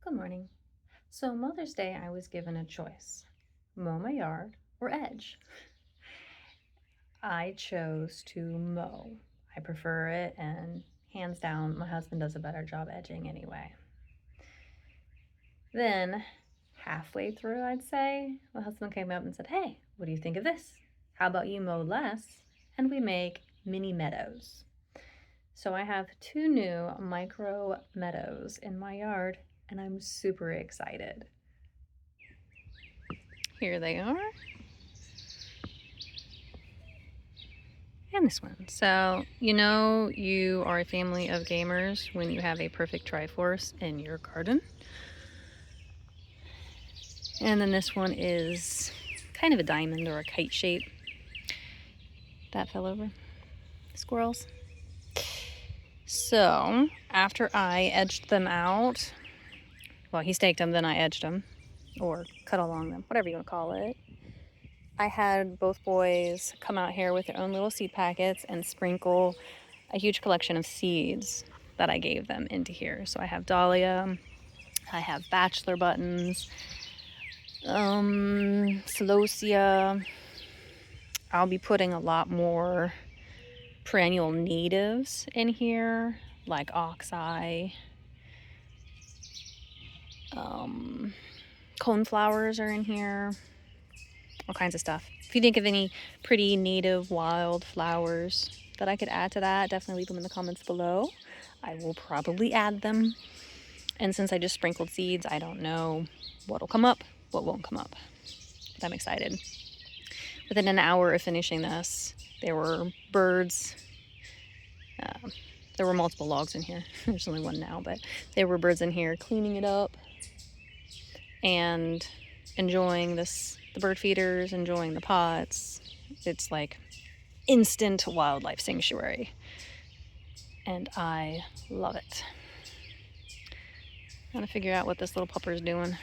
Good morning. So Mother's Day, I was given a choice: mow my yard or edge. I chose to mow. I prefer it, and hands down, my husband does a better job edging anyway. Then, halfway through, I'd say, my husband came up and said, "Hey, what do you think of this? How about you mow less and we make mini meadows?" So I have two new micro meadows in my yard, and I'm super excited. Here they are. And this one. So, you are a family of gamers when you have a perfect Triforce in your garden. And then this one is kind of a diamond or a kite shape. That fell over. Squirrels. So, after I edged them out, well, he staked them, then I edged them, or cut along them, whatever you want to call it. I had both boys come out here with their own little seed packets and sprinkle a huge collection of seeds that I gave them into here. So I have dahlia, I have bachelor buttons, celosia. I'll be putting a lot more perennial natives in here, like oxeye. Coneflowers are in here. All kinds of stuff. If you think of any pretty native wild flowers that I could add to that, definitely leave them in the comments below. I will probably add them. And since I just sprinkled seeds, I don't know what'll come up, what won't come up. But I'm excited. Within an hour of finishing this, there were birds. There were multiple logs in here. There's only one now, but there were birds in here cleaning it up and enjoying this, the bird feeders, enjoying the pots. It's like instant wildlife sanctuary, and I love it. I'm gonna figure out what this little pupper's doing.